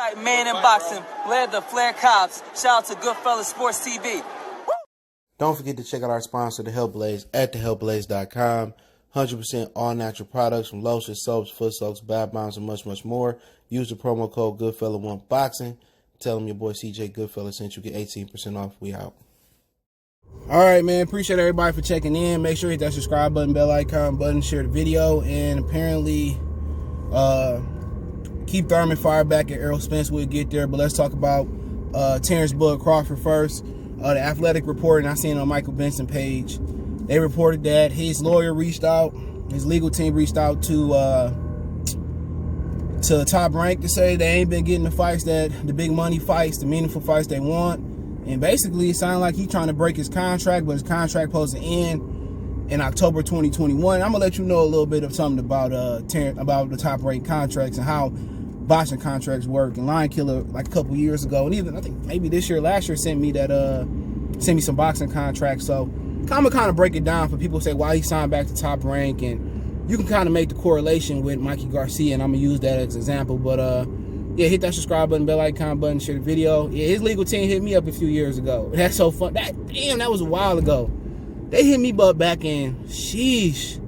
White man in boxing led the Flair Cops. Shout out to Goodfellas Sports TV. Don't forget to check out our sponsor, The Health Blaze, at thehealthblaze.com. 100% all natural products from lotions, soaps, foot soaks, bath bombs, and much, much more. Use the promo code Goodfella1Boxing. Tell them your boy CJ Goodfella sent you. Get 18% off. We out. All right, man. Appreciate everybody for checking in. Make sure you hit that subscribe button, bell icon button, share the video. And apparently, Keef Thurman fired back at Errol Spence. We'll get there. But let's talk about Terence Crawford first. The Athletic reporting I seen on Michael Benson page, they reported that his lawyer reached out, his legal team reached out to Top Rank to say they ain't been getting the fights, that the big money fights, the meaningful fights they want. And basically, it sounded like he's trying to break his contract, but his contract supposed to end in October 2021. I'm gonna let you know a little bit of something about the Top Rank contracts and how boxing contracts work. And Lion Killer, like a couple years ago, and even I think maybe this year, last year, sent me some boxing contracts. So kind of break it down for people who say why he signed back to Top Rank, and you can kind of make the correlation with Mikey Garcia, and I'm gonna use that as an example. But yeah, hit that subscribe button, bell icon button, share the video. Yeah, his legal team hit me up a few years ago. That's so fun. That was a while ago. They hit me up back in, sheesh,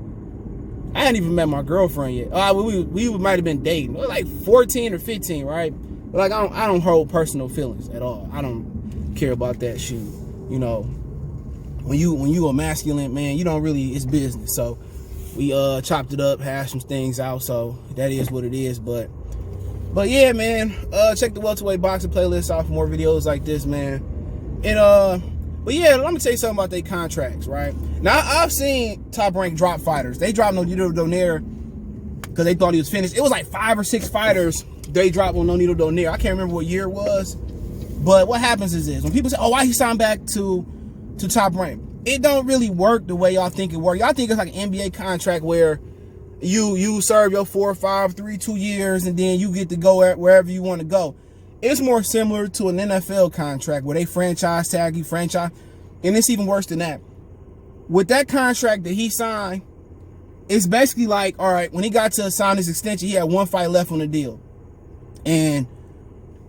I hadn't even met my girlfriend yet. We might have been dating. We were like 14 or 15, right? But like I don't hold personal feelings at all. I don't care about that shit. You know, when you a masculine man, you don't really, it's business. So we chopped it up, hashed some things out. So that is what it is. But yeah, man, check the welterweight boxing playlist out for more videos like this, man. And but yeah, let me tell you something about their contracts, right? Now, I've seen Top Rank drop fighters. They dropped Nonito Donaire because they thought he was finished. It was like 5 or 6 fighters they dropped on Nonito Donaire. I can't remember what year it was. But what happens is this. When people say, oh, why he signed back to Top Rank? It don't really work the way y'all think it works. Y'all think it's like an NBA contract where you serve your 4 or 5, 3, 2 years, and then you get to go wherever you want to go. It's more similar to an NFL contract where they franchise tag you, and it's even worse than that. With that contract that he signed, it's basically like, all right, when he got to sign his extension, he had 1 fight left on the deal. And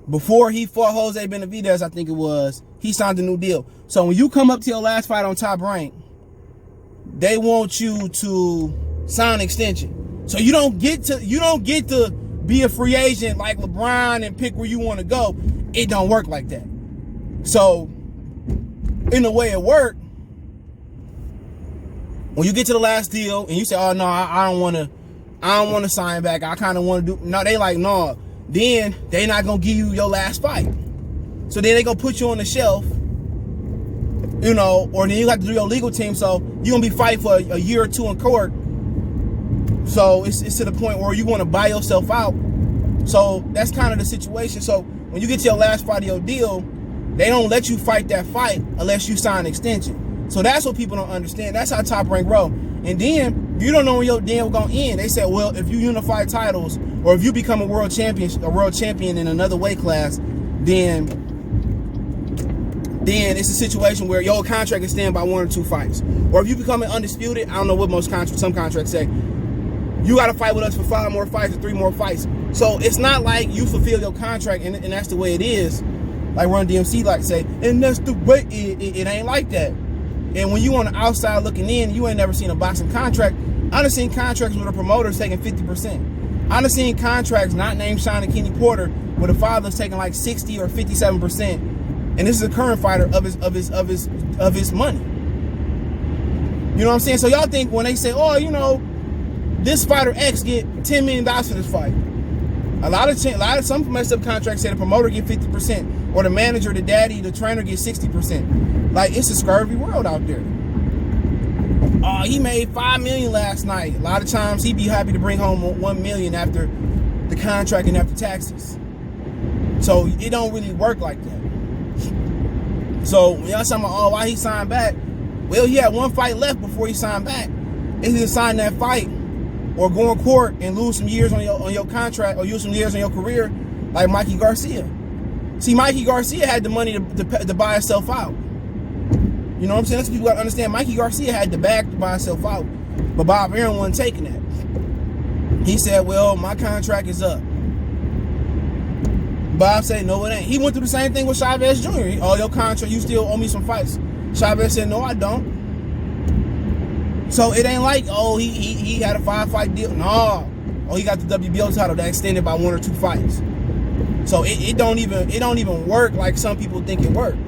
before he fought Jose Benavidez, I think it was, he signed a new deal. So when you come up to your last fight on Top Rank, they want you to sign an extension. So you don't get to be a free agent like LeBron and pick where you want to go. It don't work like that. So in the way it worked, when you get to the last deal and you say, oh no, I don't want to sign back, I kind of want to do, no, they like, no, then they not gonna give you your last fight. So then they gonna put you on the shelf, you know, or then you have to do your legal team. So you're gonna be fighting for a year or 2 in court. So it's to the point where you want to buy yourself out. So that's kind of the situation. So when you get to your last fight of your deal, they don't let you fight that fight unless you sign an extension. So that's what people don't understand. That's how Top Rank roll. And then you don't know when your deal gonna end. They said, well, if you unify titles or if you become a world champion in another weight class, then it's a situation where your contract is stand by 1 or 2 fights. Or if you become an undisputed, I don't know what some contracts say, you got to fight with us for 5 more fights or 3 more fights. So it's not like you fulfill your contract and that's the way it is. Like Run DMC like say, and that's the way, it ain't like that. And when you on the outside looking in, you ain't never seen a boxing contract. I done seen contracts with a promoter taking 50%. I done seen contracts not named Sean and Kenny Porter where the father's taking like 60 or 57%. And this is a current fighter of his money. You know what I'm saying? So y'all think when they say, oh, you know, this fighter X get $10 million for this fight. Some messed up contracts say the promoter get 50%, or the manager, the daddy, the trainer get 60%. Like, it's a scurvy world out there. He made $5 million last night. A lot of times he'd be happy to bring home $1 million after the contract and after taxes. So it don't really work like that. So when y'all talking about, oh, why he signed back? Well, he had 1 fight left before he signed back. If he signed that fight, or go in court and lose some years on your contract, or use some years on your career, like Mikey Garcia. See, Mikey Garcia had the money to buy himself out. You know what I'm saying? That's what people got to understand. Mikey Garcia had the bag to buy himself out, but Bob Arum wasn't taking that. He said, well, my contract is up. Bob said, no, it ain't. He went through the same thing with Chavez Jr. Oh, your contract, you still owe me some fights. Chavez said, no, I don't. So it ain't like, oh, he had a 5-fight deal. No. Oh, he got the WBO title that extended by 1 or 2 fights. So it don't even work like some people think it worked.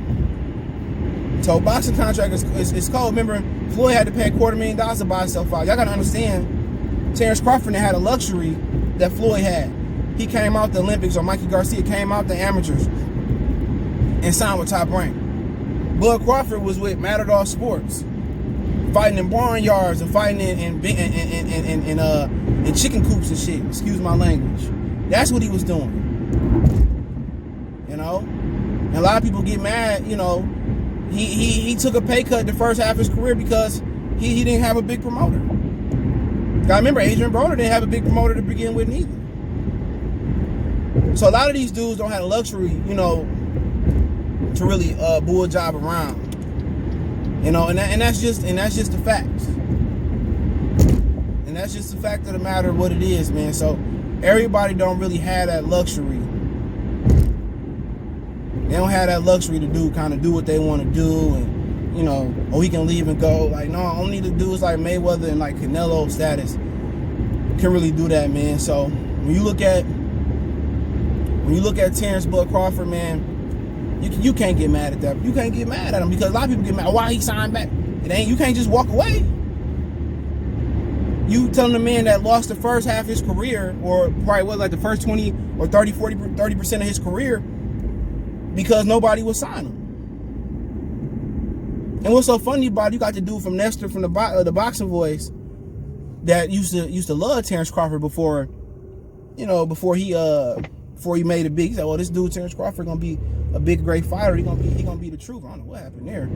So boxing contract is cold. Remember, Floyd had to pay $250,000 to buy himself out. Y'all gotta understand, Terence Crawford had a luxury that Floyd had. He came out the Olympics, or Mikey Garcia came out the amateurs and signed with Top Rank. Bud Crawford was with Matador Sports, fighting in barnyards and fighting in chicken coops and shit. Excuse my language. That's what he was doing. You know? And a lot of people get mad, you know. He took a pay cut the first half of his career because he didn't have a big promoter. Gotta remember, Adrian Broner didn't have a big promoter to begin with neither. So a lot of these dudes don't have the luxury, you know, to really bull job around. You know, and that's just the facts. And that's just the fact of the matter of what it is, man. So everybody don't really have that luxury. They don't have that luxury to do what they want to do, and you know, or he can leave and go. Like, no, only the dudes like Mayweather and like Canelo status can really do that, man. So when you look at Terence Bud Crawford, man, you can't get mad at that. You can't get mad at him because a lot of people get mad. Why he signed back? You can't just walk away. You telling the man that lost the first half of his career, or probably was like the first 20 or 30% of his career, because nobody would sign him. And what's so funny about it, you got the dude from Nestor from the Boxing Voice that used to love Terence Crawford before he made it big. He said, "Well, this dude Terence Crawford gonna be a big, great fighter. He gonna be the truth." I don't know what happened there.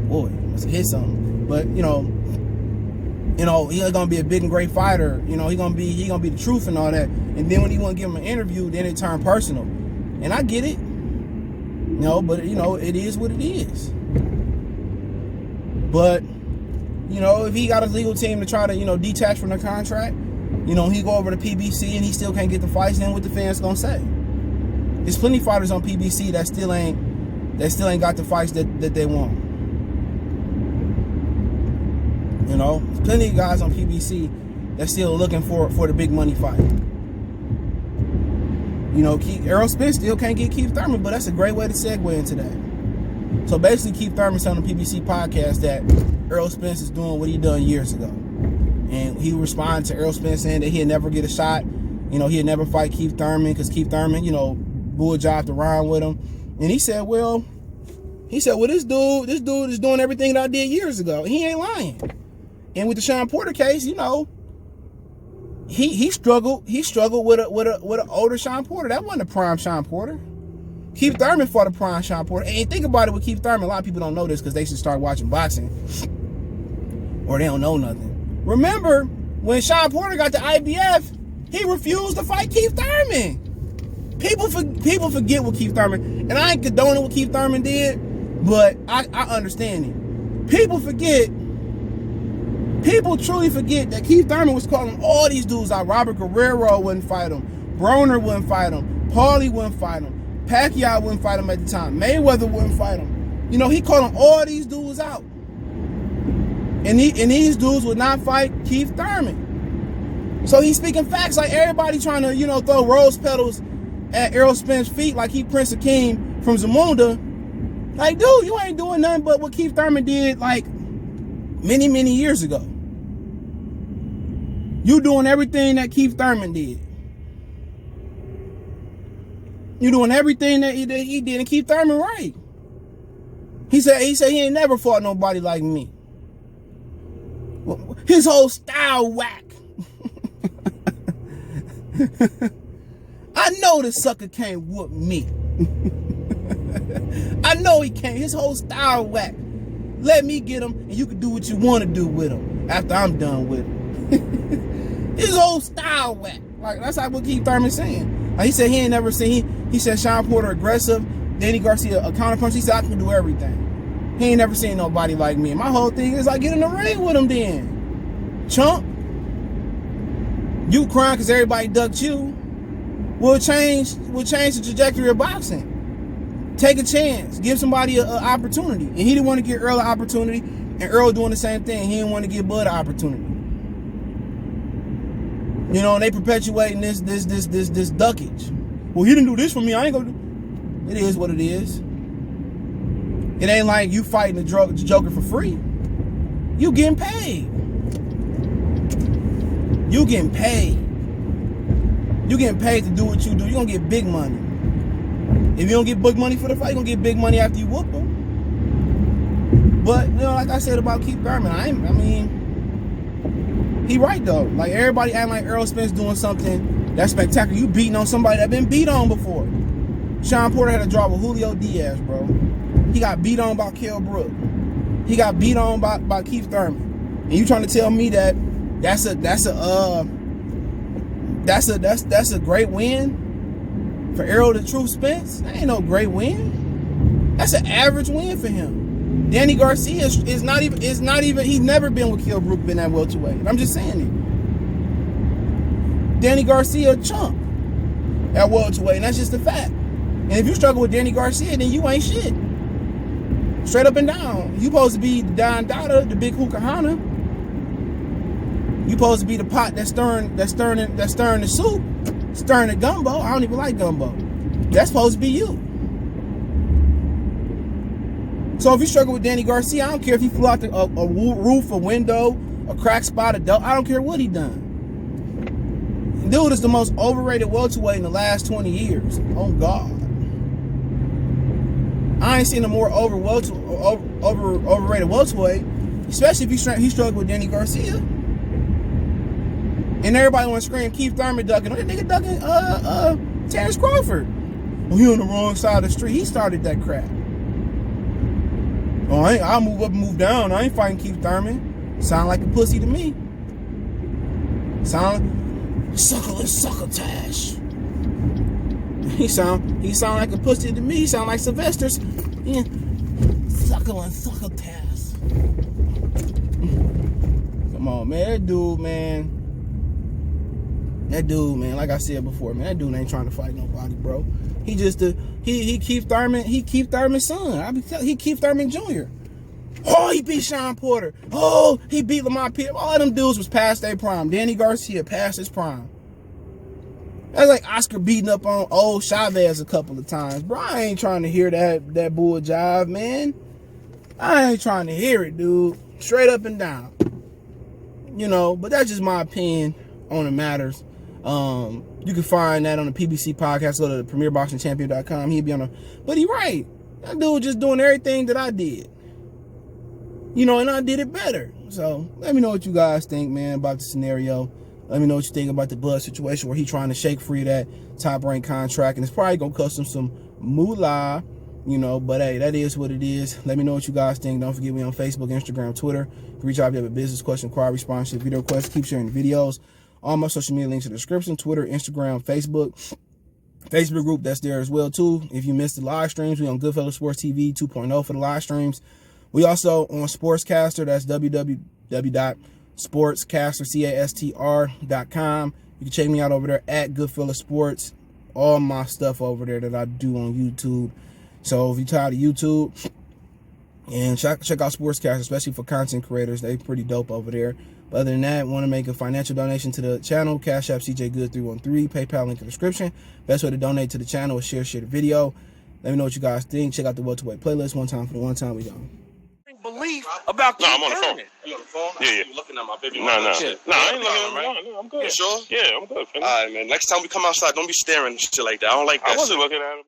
Boy, must have hit something. But you know, he's gonna be a big and great fighter. You know, he gonna be the truth and all that. And then when he want to give him an interview, then it turned personal. And I get it. You know, but you know, it is what it is. But you know, if he got his legal team to try to, you know, detach from the contract, you know, he go over to PBC and he still can't get the fights, then what the fans gonna say? There's plenty of fighters on PBC that still ain't got the fights that they want. You know, there's plenty of guys on PBC that's still looking for the big money fight. You know, Errol Spence still can't get Keef Thurman, but that's a great way to segue into that. So basically, Keef Thurman's on the PBC podcast that Errol Spence is doing what he done years ago. And he responded to Errol Spence saying that he'd never get a shot. You know, he'd never fight Keef Thurman because Keef Thurman, you know, bull jobbed around with him. And he said, well, this dude is doing everything that I did years ago. He ain't lying. And with the Sean Porter case, you know, he struggled with an older Sean Porter. That wasn't a prime Sean Porter. Keef Thurman fought a prime Sean Porter. And think about it with Keef Thurman. A lot of people don't know this because they should start watching boxing, or they don't know nothing. Remember when Sean Porter got the IBF, he refused to fight Keef Thurman. People forget what Keef Thurman, and I ain't condoning what Keef Thurman did, but I understand it. People truly forget that Keef Thurman was calling all these dudes out. Robert Guerrero wouldn't fight him. Broner wouldn't fight him. Paulie wouldn't fight him. Pacquiao wouldn't fight him at the time. Mayweather wouldn't fight him. You know, he calling all these dudes out. And these dudes would not fight Keef Thurman. So he's speaking facts like everybody trying to, you know, throw rose petals at Errol Spence's feet like he Prince Akeem from Zamunda. Like, dude, you ain't doing nothing but what Keef Thurman did like many, many years ago. You doing everything that Keef Thurman did. You doing everything that he did, and Keef Thurman right. He said he ain't never fought nobody like me. His whole style whack. I know the sucker can't whoop me. I know he can't. His whole style whack. Let me get him, and you can do what you want to do with him after I'm done with him. His whole style whack. Like, that's like what Keef Thurman's saying. Like, he said he ain't never seen. He said Sean Porter aggressive, Danny Garcia a counterpunch. He said I can do everything. He ain't never seen nobody like me. And my whole thing is like, get in the ring with him then, chump. You crying because everybody ducked you. will change the trajectory of boxing. Take a chance. Give somebody an opportunity. And he didn't want to give Errol an opportunity, and Errol doing the same thing. He didn't want to give Bud an opportunity. You know, and they perpetuating this duckage. Well, he didn't do this for me. I ain't gonna do. It is what it is. It ain't like you fighting the Joker for free. You getting paid. You getting paid. You getting paid to do what you do. You gonna get big money. If you don't get big money for the fight, you gonna get big money after you whoop him. But you know, like I said about Keef Thurman, I mean, he right though. Like everybody acting like Errol Spence doing something that's spectacular. You beating on somebody that been beat on before. Sean Porter had a draw with Julio Diaz, bro. He got beat on by Kell Brook. He got beat on by Keef Thurman. And you trying to tell me that that's a great win for Errol the Truth Spence? That ain't no great win. That's an average win for him. Danny Garcia is not even he's never been with Kell Brook, been at welterweight. I'm just saying it. Danny Garcia a chump at welterweight, and that's just a fact. And if you struggle with Danny Garcia, then you ain't shit. Straight up and down. You supposed to be the Don Dada, the big hookahana. You supposed to be the pot that's stirring the soup, stirring the gumbo. I don't even like gumbo. That's supposed to be you. So if you struggle with Danny Garcia, I don't care if he flew out a roof, a window, a crack spot, a dope. I don't care what he done. Dude is the most overrated welterweight in the last 20 years. Oh God. I ain't seen a more overrated welterweight, especially if he struggled with Danny Garcia. And everybody want to scream Keef Thurman ducking. That nigga ducking Terence Crawford. Well, he on the wrong side of the street. He started that crap. Oh, I'll move up and move down. I ain't fighting Keef Thurman. Sound like a pussy to me. Sound succotash. He sound like a pussy to me. He sound like Sylvester's. Yeah. Succotash. Come on, man. That dude, man, like I said before, man, that dude ain't trying to fight nobody, bro. He just he Keef Thurman's son. He Keef Thurman Jr. Oh, he beat Sean Porter. Oh, he beat Lamar Pierce. All of them dudes was past their prime. Danny Garcia past his prime. That's like Oscar beating up on old Chavez a couple of times. Bro, I ain't trying to hear that bull jive, man. I ain't trying to hear it, dude. Straight up and down. You know, but that's just my opinion on the matters. You can find that on the PBC podcast. Go to premierboxingchampion.com. He'll be on but he right. That dude just doing everything that I did. You know, and I did it better. So let me know what you guys think, man, about the scenario. Let me know what you think about the Bud situation where he trying to shake free that top rank contract, and it's probably gonna cost him some moolah, you know. But hey, that is what it is. Let me know what you guys think. Don't forget we on Facebook, Instagram, Twitter. You can reach out if you have a business question, inquiry, sponsorship, video request. Keep sharing the videos. All my social media links in the description: Twitter, Instagram, Facebook group that's there as well too. If you missed the live streams, we on Goodfellas Sports TV 2.0 for the live streams. We also on Sportscastr. That's www.sportscastr.com. You can check me out over there at Goodfellas Sports. All my stuff over there that I do on YouTube. So if you're tired of YouTube, and check out Sportscastr, especially for content creators. They pretty dope over there. But other than that, want to make a financial donation to the channel, Cash App CJGood313, PayPal link in the description. Best way to donate to the channel is share the video. Let me know what you guys think. Check out the welterweight playlist. One time for the one time we go. Belief about I'm on the phone. You on the phone? Yeah. You looking at my baby? No, I ain't looking at him, right? No, I'm good. You sure? Yeah, I'm good. All right, man. Next time we come outside, don't be staring and shit like that. I don't like that. I wasn't looking at him.